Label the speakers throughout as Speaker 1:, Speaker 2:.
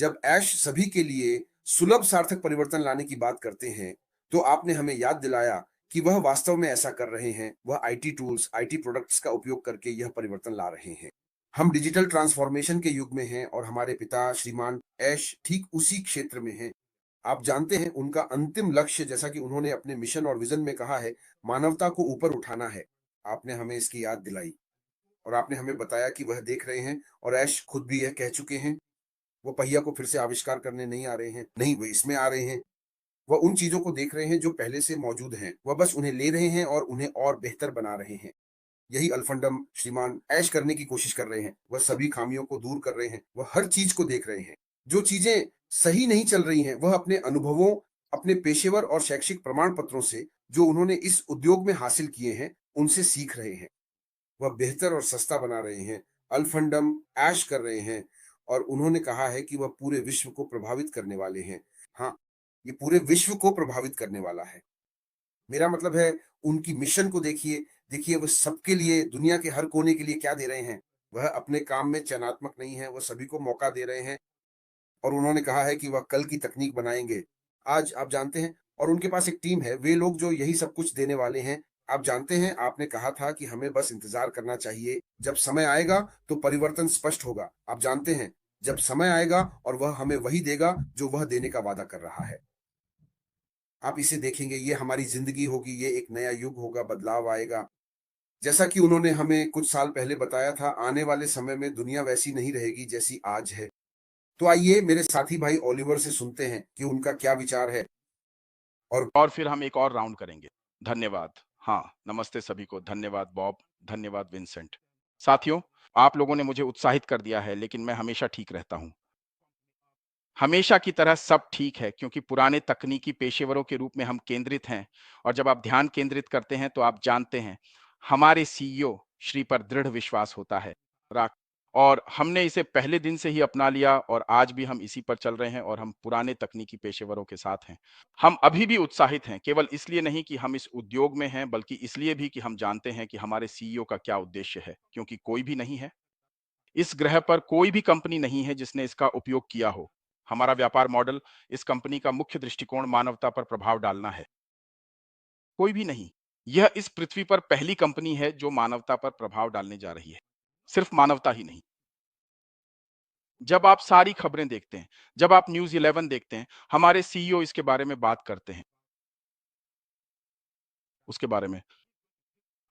Speaker 1: जब ऐश सभी के लिए सुलभ सार्थक परिवर्तन लाने की बात करते हैं, तो आपने हमें याद दिलाया कि वह वास्तव में ऐसा कर रहे हैं। वह आईटी टूल्स, आईटी प्रोडक्ट्स का उपयोग करके यह परिवर्तन ला रहे हैं। हम डिजिटल ट्रांसफॉर्मेशन के युग में हैं और हमारे पिता श्रीमान ऐश ठीक उसी क्षेत्र में हैं। आप जानते हैं, उनका अंतिम लक्ष्य, जैसा कि उन्होंने अपने मिशन और विजन में कहा है, मानवता को ऊपर उठाना है। आपने हमें इसकी याद दिलाई और आपने हमें बताया कि वह देख रहे हैं और ऐश खुद भी यह कह चुके हैं, वो पहिया को फिर से आविष्कार करने नहीं आ रहे हैं, नहीं वो इसमें आ रहे हैं। वह उन चीज़ों को देख रहे हैं जो पहले से मौजूद हैं, वह बस उन्हें ले रहे हैं और उन्हें और बेहतर बना रहे हैं। यही अल्फंडम श्रीमान ऐश करने की कोशिश कर रहे हैं। वह सभी खामियों को दूर कर रहे हैं, वह हर चीज़ को देख रहे हैं। जो चीज़ें सही नहीं चल रही हैं, वह अपने अनुभवों, अपने पेशेवर और शैक्षिक प्रमाण पत्रों से, जो उन्होंने इस उद्योग में हासिल किए हैं, उनसे सीख रहे हैं। वह बेहतर और सस्ता बना रहे हैं, अल्फंडम ऐश कर रहे हैं और उन्होंने कहा है कि वह पूरे विश्व को प्रभावित करने वाले हैं। हाँ, ये पूरे विश्व को प्रभावित करने वाला है। मेरा मतलब है, उनकी मिशन को देखिए, देखिए वो सबके लिए, दुनिया के हर कोने के लिए क्या दे रहे हैं। वह अपने काम में चयनात्मक नहीं है, वो सभी को मौका दे रहे हैं और उन्होंने कहा है कि वह कल की तकनीक बनाएँगे। आज आप जानते हैं, और उनके पास एक टीम है, वे लोग जो यही सब कुछ देने वाले हैं। आप जानते हैं, आपने कहा था कि हमें बस इंतज़ार करना चाहिए। जब समय आएगा तो परिवर्तन स्पष्ट होगा। आप जानते हैं, जब समय आएगा और वह हमें वही देगा जो वह देने का वादा कर रहा है। आप इसे देखेंगे, ये हमारी ज़िंदगी होगी, ये एक नया युग होगा, बदलाव आएगा। जैसा कि उन्होंने हमें कुछ साल पहले बताया था, आने वाले समय में दुनिया वैसी नहीं रहेगी जैसी आज है। तो आइए मेरे साथी भाई ओलिवर से सुनते हैं कि उनका क्या विचार है। और
Speaker 2: और फिर हम एक और राउंड करेंगे। धन्यवाद। हाँ, नमस्ते सभी को। धन्यवाद बॉब, धन्यवाद विंसेंट। साथियों, आप लोगों ने मुझे उत्साहित कर दिया है, लेकिन मैं हमेशा ठीक रहता हूँ। हमेशा की तरह सब ठीक है, क्योंकि पुराने तकनीकी पेशेवरों के रूप में हम केंद्रित हैं, और जब आप ध्यान केंद्रित करते हैं तो आप जानते हैं, हमारे सीईओ श्री पर दृढ़ विश्वास होता है। राक और हमने इसे पहले दिन से ही अपना लिया और आज भी हम इसी पर चल रहे हैं और हम पुराने तकनीकी पेशेवरों के साथ हैं। हम अभी भी उत्साहित हैं, केवल इसलिए नहीं कि हम इस उद्योग में हैं, बल्कि इसलिए भी कि हम जानते हैं कि हमारे सीईओ का क्या उद्देश्य है, क्योंकि कोई भी नहीं है। इस ग्रह पर कोई भी कंपनी नहीं है जिसने इसका उपयोग किया हो। हमारा व्यापार मॉडल, इस कंपनी का मुख्य दृष्टिकोण मानवता पर प्रभाव डालना है। कोई भी नहीं। यह इस पृथ्वी पर पहली कंपनी है जो मानवता पर प्रभाव डालने जा रही है। सिर्फ मानवता ही नहीं। जब आप सारी खबरें देखते हैं, जब आप न्यूज़ 11 देखते हैं, हमारे सीईओ इसके बारे में बात करते हैं। उसके बारे में।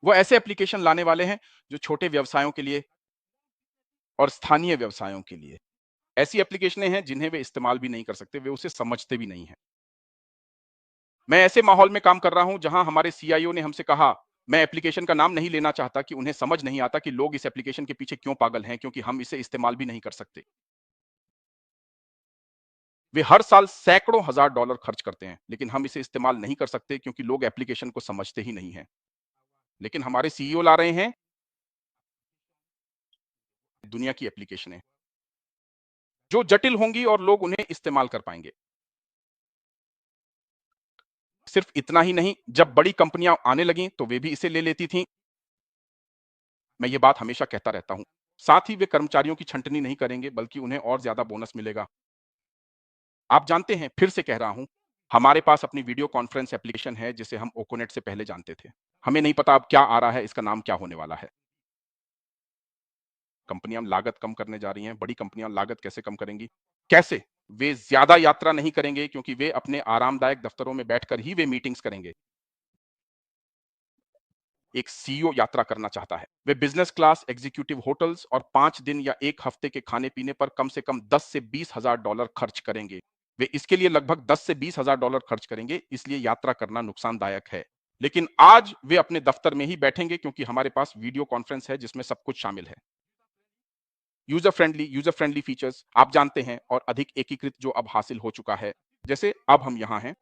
Speaker 2: वो ऐसे एप्लीकेशन लाने वाले हैं जो छोटे व्यवसायों के लिए और स्थानीय व्यवसायों के लिए। ऐसी एप्लीकेशनें हैं जिन्हें वे इस्तेमाल भी नहीं कर सकते, वे उसे समझते भी नहीं हैं। मैं ऐसे माहौल में काम कर रहा हूं जहां हमारे सीआईओ ने हमसे कहा, मैं एप्लीकेशन का नाम नहीं लेना चाहता कि उन्हें समझ नहीं आता कि लोग इस एप्लीकेशन के पीछे क्यों पागल हैं, क्योंकि हम इसे इस्तेमाल भी नहीं कर सकते। वे हर साल सैकड़ों हजार डॉलर खर्च करते हैं, लेकिन हम इसे इस्तेमाल नहीं कर सकते क्योंकि लोग एप्लीकेशन को समझते ही नहीं हैं। लेकिन हमारे सीईओ ला रहे हैं दुनिया की एप्लीकेशनें जो जटिल होंगी और लोग उन्हें इस्तेमाल कर पाएंगे। सिर्फ इतना ही नहीं, जब बड़ी कंपनियां आने लगी तो वे भी इसे ले लेती थीं। मैं ये बात हमेशा कहता रहता हूं। साथ ही वे कर्मचारियों की छंटनी नहीं करेंगे, बल्कि उन्हें और ज्यादा बोनस मिलेगा। आप जानते हैं, फिर से कह रहा हूं, हमारे पास अपनी वीडियो कॉन्फ्रेंस एप्लीकेशन है जिसे हम ओकोनेट से पहले जानते थे। हमें नहीं पता अब क्या आ रहा है, इसका नाम क्या होने वाला है। कंपनियां लागत कम करने जा रही हैं। बड़ी कंपनियां लागत कैसे कम करेंगी? कैसे? वे ज्यादा यात्रा नहीं करेंगे, क्योंकि वे अपने आरामदायक दफ्तरों में बैठकर ही वे मीटिंग्स करेंगे। एक सीईओ यात्रा करना चाहता है। वे बिजनेस क्लास, एग्जीक्यूटिव होटल्स और 5 दिन या 1 हफ्ते के खाने-पीने पर कम से कम 10 से 20 हजार डॉलर खर्च करेंगे। वे इसके लिए लगभग 10 से 20 हजार डॉलर खर्च करेंगे, इसलिए यात्रा करना नुकसानदायक है। लेकिन आज वे अपने दफ्तर में ही बैठेंगे, क्योंकि हमारे पास वीडियो कॉन्फ्रेंस है जिसमें सब कुछ शामिल है। यूजर फ्रेंडली फीचर्स आप जानते हैं, और अधिक एकीकृत जो अब हासिल हो चुका है। जैसे अब हम यहां हैं।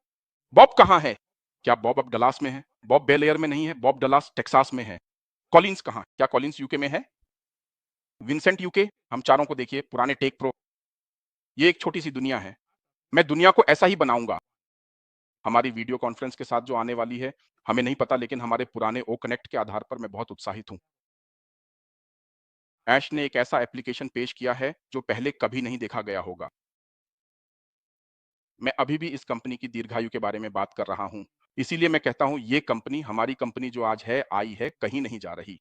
Speaker 2: बॉब कहां है? क्या बॉब अब डलास में है? बॉब बेल एयर में नहीं है, बॉब डलास टेक्सास में है। कॉलिंस कहां? क्या कॉलिंस यूके में है? Vincent UK? हम चारों को देखिए, पुराने टेक प्रो। ये एक छोटी सी दुनिया है। मैं दुनिया को ऐसा ही बनाऊंगा। हमारी वीडियो कॉन्फ्रेंस के साथ जो आने वाली है, हमें नहीं पता, लेकिन हमारे पुराने ओ कनेक्ट के आधार पर मैं बहुत उत्साहित हूं। ऐश ने एक ऐसा एप्लीकेशन पेश किया है जो पहले कभी नहीं देखा गया होगा। मैं अभी भी इस कंपनी की दीर्घायु के बारे में बात कर रहा हूं। इसीलिए मैं कहता हूं ये कंपनी, हमारी कंपनी जो आज है, आई है, कहीं नहीं जा रही।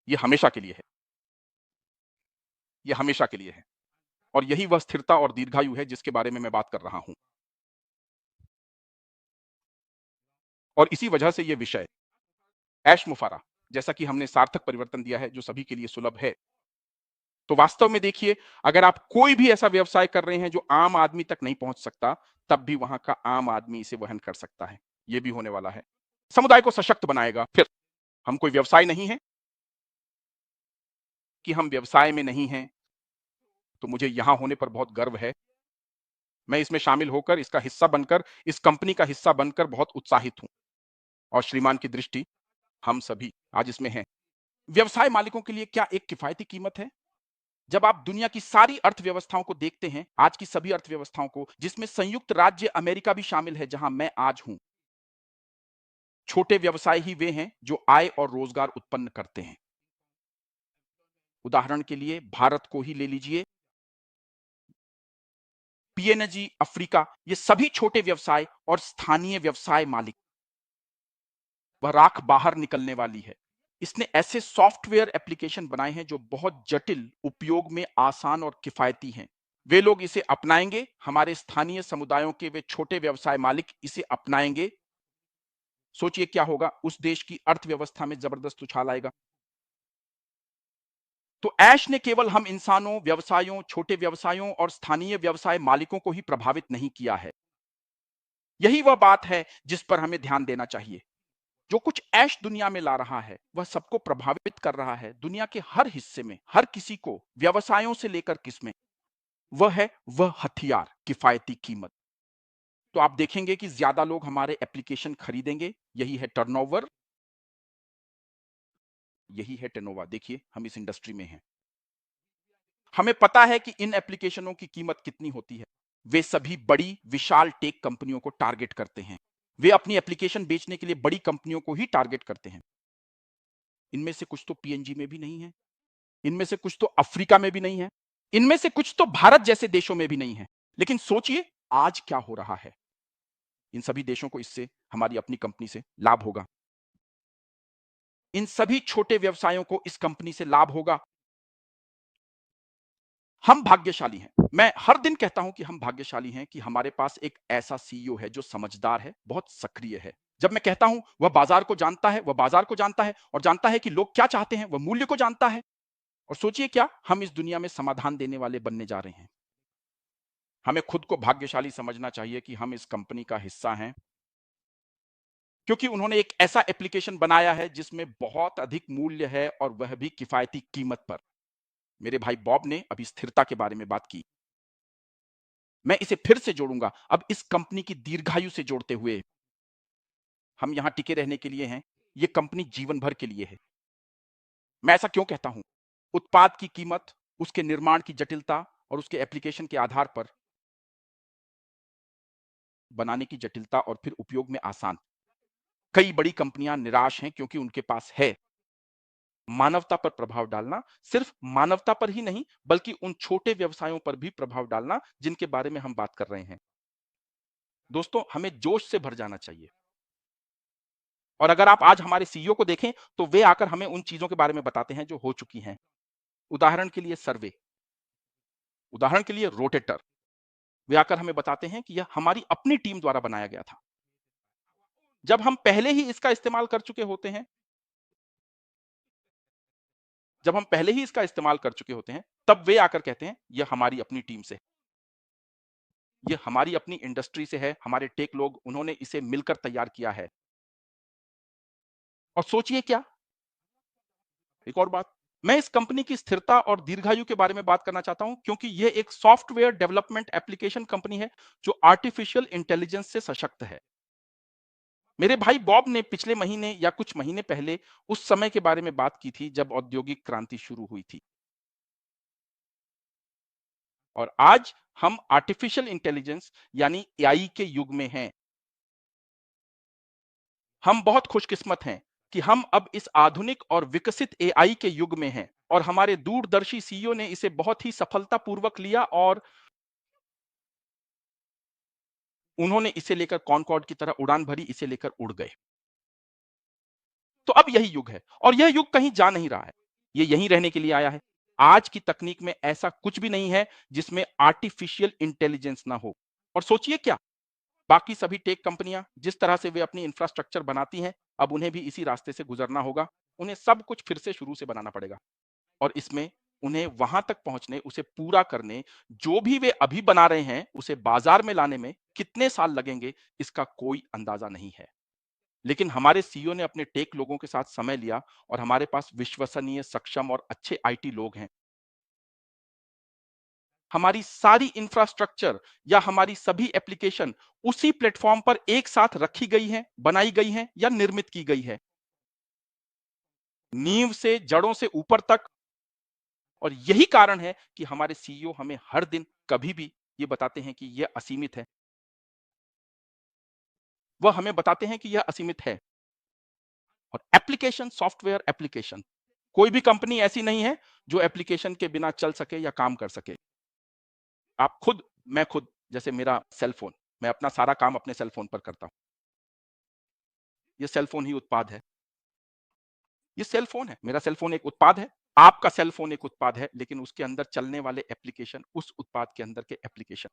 Speaker 2: ये हमेशा के लिए है। ये हमेशा के लिए है। और यही वह स्थिरता और दीर्घायु है जिसके बारे में मैं बात कर रहा हूं। और इसी वजह से ये विषय ऐश मुफारा, जैसा कि हमने सार्थक परिवर्तन दिया है जो सभी के लिए सुलभ है। तो वास्तव में देखिए, अगर आप कोई भी ऐसा व्यवसाय कर रहे हैं जो आम आदमी तक नहीं पहुंच सकता, तब भी वहां का आम आदमी इसे वहन कर सकता है। ये भी होने वाला है। समुदाय को सशक्त बनाएगा। फिर हम कोई व्यवसाय नहीं है कि हम व्यवसाय में नहीं हैं, तो मुझे यहां होने पर बहुत गर्व है। मैं इसमें शामिल होकर, इसका हिस्सा बनकर, इस कंपनी का हिस्सा बनकर बहुत उत्साहित हूं। और श्रीमान की दृष्टि, हम सभी आज इसमें हैं। व्यवसाय मालिकों के लिए क्या एक किफायती कीमत है? जब आप दुनिया की सारी अर्थव्यवस्थाओं को देखते हैं, आज की सभी अर्थव्यवस्थाओं को, जिसमें संयुक्त राज्य अमेरिका भी शामिल है, जहां मैं आज हूं, छोटे व्यवसाय ही वे हैं जो आय और रोजगार उत्पन्न करते हैं। उदाहरण के लिए भारत को ही ले लीजिए। पीएनजी अफ्रीका, ये सभी छोटे व्यवसाय और स्थानीय व्यवसाय मालिक, वह राख बाहर निकलने वाली है। इसने ऐसे सॉफ्टवेयर एप्लीकेशन बनाए हैं जो बहुत जटिल, उपयोग में आसान और किफायती हैं। वे लोग इसे अपनाएंगे, हमारे स्थानीय समुदायों के वे छोटे व्यवसाय मालिक इसे अपनाएंगे। सोचिए क्या होगा, उस देश की अर्थव्यवस्था में जबरदस्त उछाल आएगा। तो ऐश ने केवल हम इंसानों, व्यवसायों, छोटे व्यवसायों और स्थानीय व्यवसाय मालिकों को ही प्रभावित नहीं किया है। यही वह बात है जिस पर हमें ध्यान देना चाहिए। जो कुछ ऐश दुनिया में ला रहा है, वह सबको प्रभावित कर रहा है। दुनिया के हर हिस्से में, हर किसी को, व्यवसायों से लेकर किसमें, वह है वह हथियार, किफायती कीमत। तो आप देखेंगे कि ज्यादा लोग हमारे एप्लीकेशन खरीदेंगे। यही है टर्नओवर, यही है टेनोवा। देखिए, हम इस इंडस्ट्री में हैं। हमें पता है कि इन एप्लीकेशनों की कीमत कितनी होती है। वे सभी बड़ी विशाल टेक कंपनियों को टारगेट करते हैं। वे अपनी एप्लीकेशन बेचने के लिए बड़ी कंपनियों को ही टारगेट करते हैं। इनमें से कुछ तो पीएनजी में भी नहीं है, इनमें से कुछ तो अफ्रीका में भी नहीं है, इनमें से कुछ तो भारत जैसे देशों में भी नहीं है। लेकिन सोचिए आज क्या हो रहा है। इन सभी देशों को इससे, हमारी अपनी कंपनी से लाभ होगा। इन सभी छोटे व्यवसायों को इस कंपनी से लाभ होगा। हम भाग्यशाली हैं। मैं हर दिन कहता हूं कि हम भाग्यशाली हैं कि हमारे पास एक ऐसा सीईओ है जो समझदार है, बहुत सक्रिय है। जब मैं कहता हूं वह बाजार को जानता है, वह बाजार को जानता है और जानता है कि लोग क्या चाहते हैं, वह मूल्य को जानता है। और सोचिए क्या हम इस दुनिया में समाधान देने वाले बनने जा रहे हैं। हमें खुद को भाग्यशाली समझना चाहिए कि हम इस कंपनी का हिस्सा हैं, क्योंकि उन्होंने एक ऐसा एप्लीकेशन बनाया है जिसमें बहुत अधिक मूल्य है और वह भी किफायती कीमत पर। मेरे भाई बॉब ने अभी स्थिरता के बारे में बात की। मैं इसे फिर से जोड़ूंगा, अब इस कंपनी की दीर्घायु से जोड़ते हुए। हम यहां टिके रहने के लिए हैं, यह कंपनी जीवन भर के लिए है। मैं ऐसा क्यों कहता हूं? उत्पाद की कीमत, उसके निर्माण की जटिलता और उसके एप्लीकेशन के आधार पर, बनाने की जटिलता और फिर उपयोग में आसान। कई बड़ी कंपनियां निराश हैं क्योंकि उनके पास है मानवता पर प्रभाव डालना। सिर्फ मानवता पर ही नहीं, बल्कि उन छोटे व्यवसायों पर भी प्रभाव डालना जिनके बारे में हम बात कर रहे हैं। दोस्तों, हमें जोश से भर जाना चाहिए। और अगर आप आज हमारे सीईओ को देखें तो वे आकर हमें उन चीजों के बारे में बताते हैं जो हो चुकी हैं। उदाहरण के लिए सर्वे, उदाहरण के लिए रोटेटर। वे आकर हमें बताते हैं कि यह हमारी अपनी टीम द्वारा बनाया गया था। जब हम पहले ही इसका इस्तेमाल कर चुके होते हैं, जब हम पहले ही इसका इस्तेमाल कर चुके होते हैं, तब वे आकर कहते हैं यह हमारी अपनी टीम से, यह हमारी अपनी इंडस्ट्री से है, हमारे टेक लोग, उन्होंने इसे मिलकर तैयार किया है। और सोचिए क्या, एक और बात, मैं इस कंपनी की स्थिरता और दीर्घायु के बारे में बात करना चाहता हूं क्योंकि यह एक सॉफ्टवेयर डेवलपमेंट एप्लीकेशन कंपनी है जो आर्टिफिशियल इंटेलिजेंस से सशक्त है। मेरे भाई बॉब ने पिछले महीने या कुछ महीने पहले उस समय के बारे में बात की थी जब औद्योगिक क्रांति शुरू हुई थी। और आज हम आर्टिफिशियल इंटेलिजेंस यानी एआई के युग में हैं। हम बहुत खुशकिस्मत हैं कि हम अब इस आधुनिक और विकसित एआई के युग में हैं और हमारे दूरदर्शी सीईओ ने इसे बहुत ही सफलतापूर्वक लिया और उन्होंने इसे लेकर कॉनकॉर्ड की तरह उड़ान भरी, इसे लेकर उड़ गए। तो अब यही युग है और यह युग कहीं जा नहीं रहा है। ये यहीं रहने के लिए आया है। आज की तकनीक में ऐसा कुछ भी नहीं है जिसमें आर्टिफिशियल इंटेलिजेंस ना हो। और सोचिए क्या, बाकी सभी टेक कंपनियां जिस तरह से वे अपनी इंफ्रास्ट्रक्चर बनाती हैं, अब उन्हें भी इसी रास्ते से गुजरना होगा। उन्हें सब कुछ फिर से शुरू से बनाना पड़ेगा और इसमें उन्हें वहां तक पहुंचने, उसे पूरा करने, जो भी वे अभी बना रहे हैं, उसे बाजार में लाने में कितने साल लगेंगे, इसका कोई अंदाजा नहीं है। लेकिन हमारे सीईओ ने अपने टेक लोगों के साथ समय लिया और हमारे पास विश्वसनीय, सक्षम और अच्छे आईटी लोग हैं। हमारी सारी इंफ्रास्ट्रक्चर या हमारी सभी एप्लीकेशन उसी प्लेटफॉर्म पर एक साथ रखी गई हैं, बनाई गई हैं या निर्मित की गई है। नींव से, जड़ों से ऊपर तक। और यही कारण है कि हमारे सीईओ हमें हर दिन कभी भी ये बताते हैं कि यह असीमित है। वह हमें बताते हैं कि यह असीमित है। और एप्लीकेशन, सॉफ्टवेयर एप्लीकेशन, कोई भी कंपनी ऐसी नहीं है जो एप्लीकेशन के बिना चल सके या काम कर सके। आप खुद, मैं खुद, जैसे मेरा सेल फोन, मैं अपना सारा काम अपने सेल फोन पर करता हूं। ये सेल फोन ही उत्पाद है। ये सेल फोन है, मेरा सेल फोन एक उत्पाद है। आपका सेल फोन एक उत्पाद है, लेकिन उसके अंदर चलने वाले एप्लीकेशन उस उत्पाद के अंदर के एप्लीकेशन।